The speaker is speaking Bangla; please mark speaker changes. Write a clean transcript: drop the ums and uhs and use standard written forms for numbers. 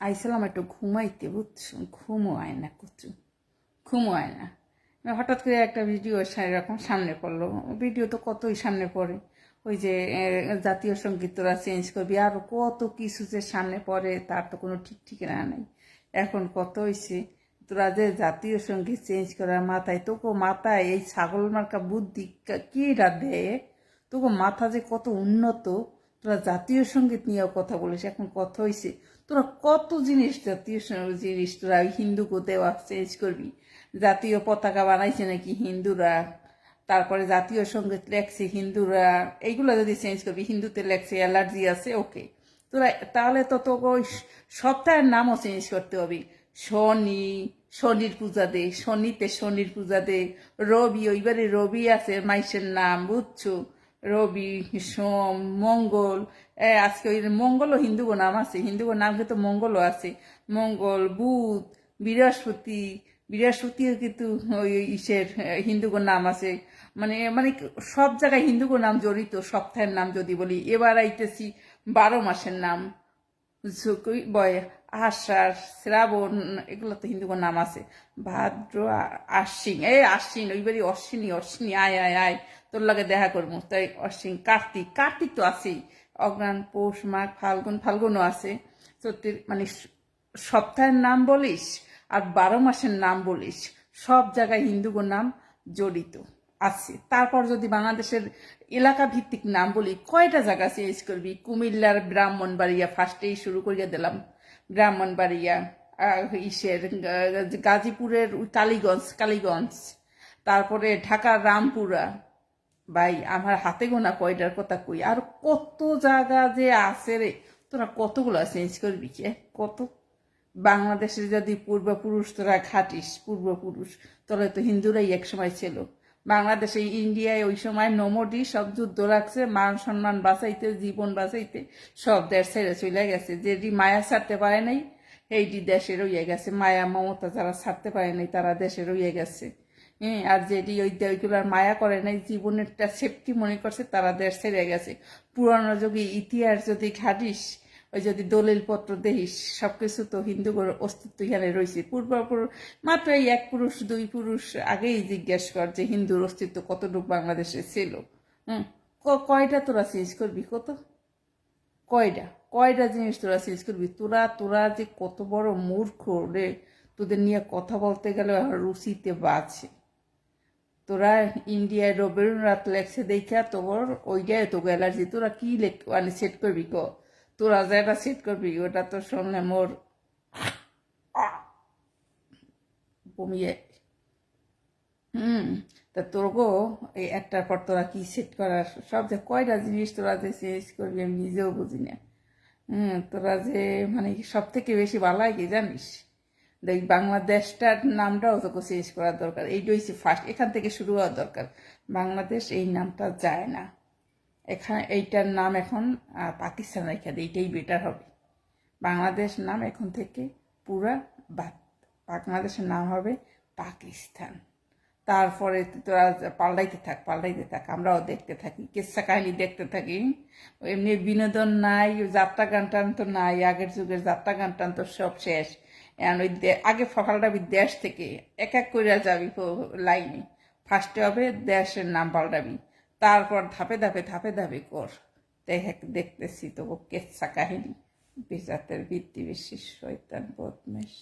Speaker 1: আইছিলাম একটু ঘুমাইতে, বুঝছো? ঘুমও হয় না কুচু, ঘুমও হয় না। হঠাৎ করে একটা ভিডিও এরকম সামনে পড়লো। ভিডিও তো কতই সামনে পড়ে, ওই যে জাতীয় সঙ্গীত তোরা চেঞ্জ করবি, আরও কত কিছু যে সামনে পড়ে তার তো কোনো ঠিক ঠিকানা নাই। এখন কত হয়েছে, তোরা যে জাতীয় সঙ্গীত চেঞ্জ করার মাথায়, তোকে মাথায় এই ছাগল মার্কা বুদ্ধি কি দেয়? তোকে মাথা যে কত উন্নত, তোরা জাতীয় সঙ্গীত নিয়েও কথা বলিস। এখন কথা হয়েছে তোরা কত জিনিস, জাতীয় জিনিস তোরা হিন্দুকে দেওয়া চেঞ্জ করবি। জাতীয় পতাকা বানাইছে নাকি হিন্দুরা, তারপরে জাতীয় সঙ্গীত লেখছে হিন্দুরা, এইগুলো যদি চেঞ্জ করবি, হিন্দুতে লেখছে অ্যালার্জি আছে, ওকে। তোরা তাহলে তো তোকে ওই সপ্তাহের নামও চেঞ্জ করতে হবে। শনি, শনির পূজা দে, শনিতে শনির পূজা দে। রবি, ওইবারে রবি আছে মাইসের নাম, বুঝছো? রবি, সোম, মঙ্গল, আজকে ওই মঙ্গলও হিন্দুগো নাম আছে, হিন্দুগো নাম কিন্তু মঙ্গলও আছে। মঙ্গল, বুধ, বৃহস্পতি, বৃহস্পতিও কিন্তু ওই ইসের হিন্দুগো নাম আছে। মানে মানে সব জায়গায় হিন্দুগো নাম জড়িত। সপ্তাহের নাম যদি বলি, এবার আইতেছি 12 মাসের নাম, আষাঢ়, শ্রাবণ, এগুলো তো হিন্দুগোর নাম আছে। ভাদ্র, আশ্বিন, আশ্বিন, ওইবারই অশ্বিনী, অশ্বিনী, আয় আয় আয়, তোর লাগে দেখা করবো। তাই অশ্বিন, কার্তিক, কার্তিক তো আছেই। অগ্রাণ, পৌষ, মাঘ, ফাল্গুন, ফাল্গুনও আছে। সত্যি মানে সপ্তাহের নাম বলিস আর 12 মাসের নাম বলিস, সব জায়গায় হিন্দুগোর নাম জড়িত আছে। তারপর যদি বাংলাদেশের এলাকা ভিত্তিক নাম বলি, কয়টা জায়গা চেঞ্জ করবি? কুমিল্লার ব্রাহ্মণবাড়িয়া ফার্স্টেই শুরু করিয়া দিলাম, ব্রাহ্মণবাড়িয়া। ইসের গাজীপুরের কালীগঞ্জ, কালীগঞ্জ। তারপরে ঢাকার রামপুরা। ভাই আমার হাতে গোনা কয়টার কথা কই, আর কত জায়গা যে আছে রে, তোরা কতগুলো চেঞ্জ করবি? কত? বাংলাদেশের যদি পূর্বপুরুষ তোরা ঘাটিস, পূর্বপুরুষ, তাহলে তো হিন্দুরাই এক সময় ছিল। বাংলাদেশে, ইন্ডিয়ায় ওই সময় নমডি সব যুদ্ধ রাখছে, মান সম্মান বাঁচাইতে, জীবন বাঁচাইতে সব দেশ ছেড়ে চলে গেছে। যেটি মায়া ছাড়তে পারে নাই, সেইটি দেশে রইয়া গেছে। মায়া মমতা যারা ছাড়তে পারে নাই, তারা দেশে রইয়া গেছে। হ্যাঁ, আর যেটি ওইগুলার মায়া করে নাই, জীবনেরটা সেফটি মনে করছে, তারা দেশ ছেড়ে গেছে। পুরানো যুগে ইতিহাস যদি ঘাটিস, ওই যদি দলিল পত্র দেখিস, সবকিছু তো হিন্দুগর অস্তিত্ব এখানে রয়েছে। পূর্বপুরুষ মাত্র এই এক পুরুষ দুই পুরুষ আগেই জিজ্ঞেস কর যে হিন্দুর অস্তিত্ব কতটুকু বাংলাদেশে ছিল। হুম, কয়টা তোরা চেঞ্জ করবি? কত? কয়টা কয়টা জিনিস তোরা চেঞ্জ করবি? তোরা তোরা যে কত বড় মূর্খ রে, তোদের নিয়ে কথা বলতে গেলে রুচিতে বাজে। তোরা ইন্ডিয়ায় রবীন্দ্রনাথ লেখছে দেখা তোর ওইটাই তো অ্যালার্জি। তোরা কি মানে সেট করবি? তোরা যেটা সেট করবি ওটা তো শুনলে মোর বমিয়ে। তা তোর গো এই একটার পর তোরা কি সেট করার, সব যে কয়টা জিনিস তোরা যে চেঞ্জ করবি আমি নিজেও বুঝি না। তোরা যে মানে সব থেকে বেশি ভালো কি জানিস? দেখ, বাংলাদেশটার নামটাও তোকে চেঞ্জ করার দরকার। এইটা হচ্ছে ফার্স্ট, এখান থেকে শুরু হওয়ার দরকার। বাংলাদেশ এই নামটা যায় না, এখানে এইটার নাম এখন পাকিস্তান রেখে দেয়, এইটাই বেটার হবে। বাংলাদেশ নাম এখন থেকে পুরা বাদ, বাংলাদেশের নাম হবে পাকিস্তান। তারপরে তোরা পাল্টাইতে থাক, পাল্টাইতে থাক, আমরাও দেখতে থাকি, কেসা কাহিনী দেখতে থাকি। এমনি বিনোদন নাই, যাত্রা গান টান তো নাই, আগের যুগের যাত্রা গান টান তো সব শেষ। এখন ওই আগে পাল্টাবি দেশ থেকে, এক এক করে যাবি লাইনে। ফার্স্টে হবে দেশের নাম পাল্টাবি, তারপর ধাপে ধাপে ধাপে ধাপে কর। দেখতেছি তো কেসা কাহিনী, বিজাতের ভিত্তি বিশেষ শয়তান বদমেশ।